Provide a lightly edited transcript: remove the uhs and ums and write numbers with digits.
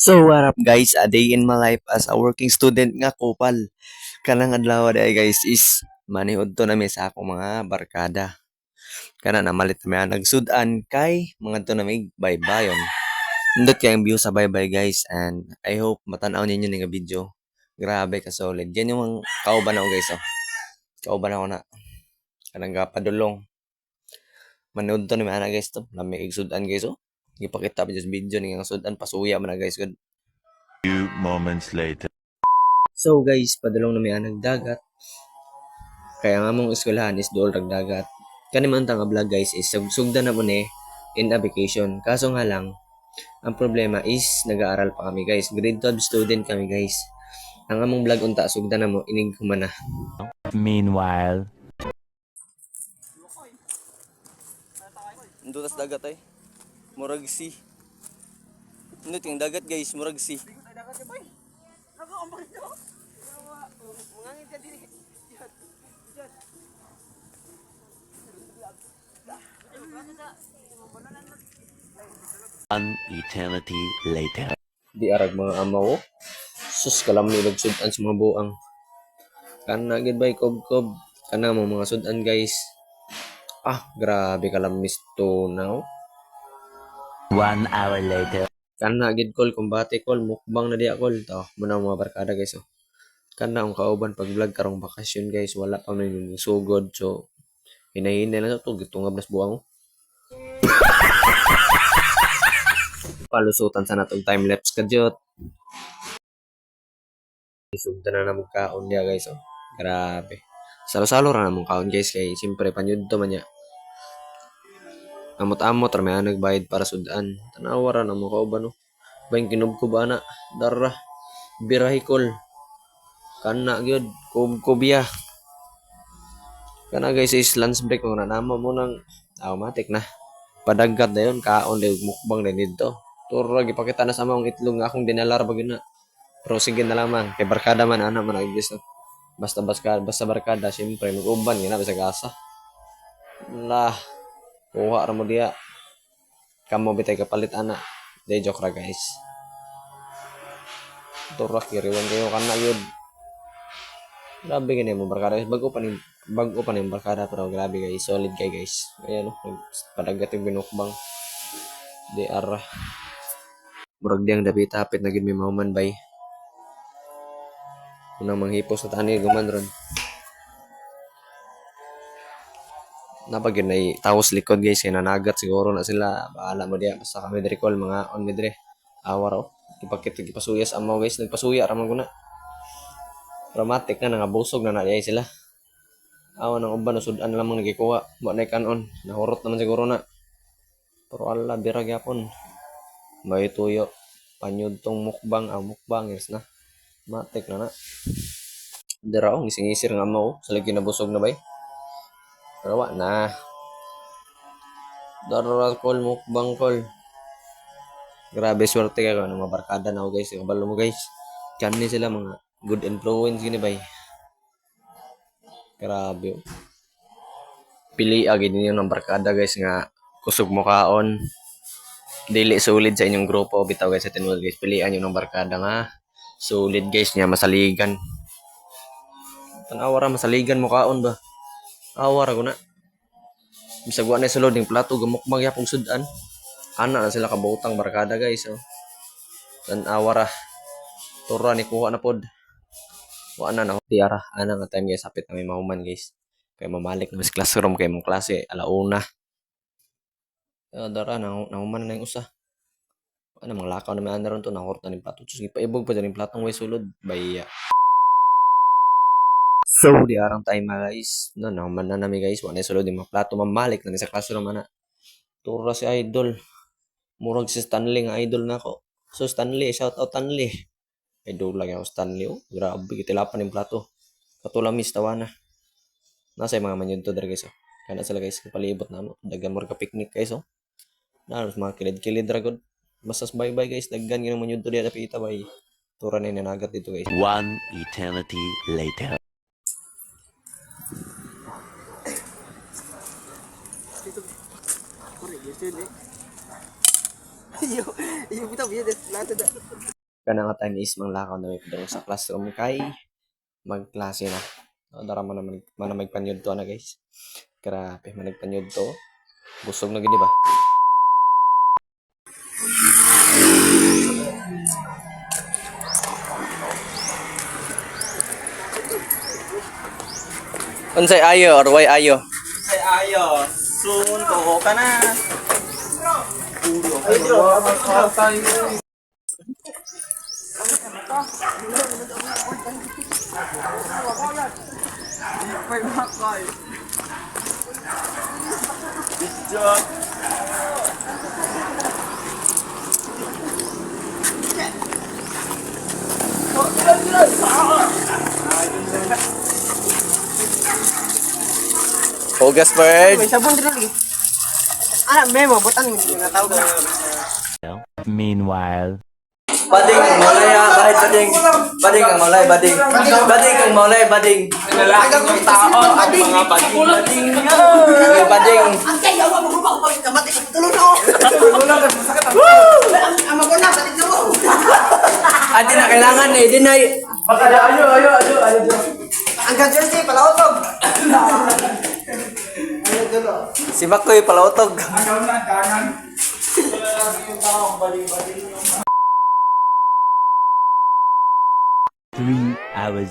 So what up guys, a day in my life as a working student nga kupal. Kanang adlaw day guys is maniud to nami sa akong mga barkada. Kana namalit mi nagsud-an kay mga to nami baybayon. Indot kay ang view sa baybay guys and I hope matan-aw ninyo ni nga video. Grabe ka solid. Yan yung kauban ako guys oh. Kauban ako na kanang gapadulong. Manood to nami ana guys to. Lami igsud-an guys oh. Gipakita pa sa video ni nga sud-an pasuya man na guys good. Few moments later. So guys, padulong na may nagdagat. Kaya nga mong eskwelahan is dool ragdagat. Kani man tang vlog guys is sugda na mo ni in a vacation. Kaso nga lang, ang problema is nag-aaral pa kami guys. Grade 12 student kami guys. Ang among vlog unta sugda na mo inig humana. Meanwhile. Dutas dagat ay. Murag si. Ano ting dagat guys, murag si. An eternity later. Di arag mga amaw. Sus kalam ni nagsudan sa mga buang. Kana gid bay kob-kob. Kana mo mga sudan guys. Grabe kalam misto now. 1 hour later. Kana gid kol kumbate kol mukbang na diya kol to. Muna mga barkada guys oh. Kana ang kauban pag vlog karong bakasyon guys wala pa man sugod so hinahinay lang to gitungab nas buang. Palusutan sa natong time lapse kadyot. Isugdan na namang kaon niya guys oh. Grabe. Salo-salo ra namang kaon guys kay siyempre panyud to man niya. Amot-amot ra may nagbayad para sudan. Tanawa ra namang kauban oh. Bayin kinubkob ana darra birahikol. Kana gyud kubya. Kana guys is lunch break mo na namo mo nang automatic na. Padagat na yun kaon day mukbang na dito. Turo gipakita na sa mga itlog nga akong dinalar bagyo na. Pero sige na lamang kay barkada man ana man agis basta barkada siyempre mag-uban nga na sa gasa. Lah kuha ra mo diya. Kamo bitay kapalit ana. Day joke ra guys. Turo kiriwan kayo kana yun. Grabe gani mo barkada bago pa ni barkada pero grabe guys solid kay guys. Ayan no padagat yung binukbang. Di ara. Murag diyang dapit hapit na gid mi mahuman bay. Unang manghipos sa tani guman ron. Napagid na taos likod guys kay nanagat siguro na sila. Bahala mo diya basta kami diri kol mga on mi diri. Awar oh. Ipakita gipasuyas amaw guys nagpasuya ra man guna. Dramatic na nangabusog na diay sila. Awan ng uban sudan lamang nagikuha. Wa na kanon. Nahurot naman siguro na. Pero ala birag yapon. May tuyo. Panyud tong mukbang mukbang yes na. Matik na na. Dira oh ngising-ngisir nga mo sa lagi nabusog na bay. Pero wa na. Dara kol mukbang kol. Grabe swerte ka ng mga barkada na guys. Kabalo mo guys. Kani sila mga good influence gini bay. Grabe oh. Pili agad ninyo ng barkada guys nga kusog mo kaon. Dili solid sa inyong grupo bitaw guys sa tinwal guys. Pilian nyo ng barkada nga solid guys niya masaligan. Tanawa ra masaligan mo kaon ba? Awar ako na. Bisag wa na sulod ning plato gamukbang yapong sudan. Ana na sila kabutang barkada guys oh. Tanawa ra. Tura ni kuha na pod. Wa na na tiara ana nga time guys hapit na may mahuman guys. Kay mamalik na sa classroom kay mong klase alauna. Dara nahuman na yung usa. Ano mga lakaw na may ron to nahurot na ning plato. Sus gipaibog pa ning platong way sulod baya. So di arang time guys. Naman na nami guys. Wa na sulod yung mga plato mamalik na sa classroom ana. Tura si idol. Murag si Stanley nga idol nako. So Stanley, shout out Stanley. Idol lang ako Stanley oh. Grabe kitilapan yung plato. Katulamis tawana. Nasa yung mga manyod to guys oh. Kana sila guys kapalibot na mo. Dagan mo ka picnic guys oh. Naros mga kilid-kilid dragod. Basta bye-bye guys. Daggan yun naman yun to diya napita bay. Tura na yung nanagat dito guys. 1 eternity later. Iyo bitaw biya des nato da. Kana nga time is manglakaw na may padung sa classroom kay magklase na. Dara man naman man magpanyud to na guys. Grabe man nagpanyud to. Busog na gid ba? Unsay ayo or why ayo? Ay ayo, soon ko ka na. Hugas bird. May sabon dito lagi. Ana memo butan mo nga tawag. Meanwhile. Bading, maulay kahit bading. Bading ang maulay, bading. Bading ang maulay, bading. Lalaki ng tao at mga bading-bading nga. May bading. Ang kaya wa mo ba ko kamati ko tulong no. Ang maguna batik na mo. Ati na kailangan eh, din ay. Ayo. Ang gadget si palautog. Si Makoy palautog. 3 hours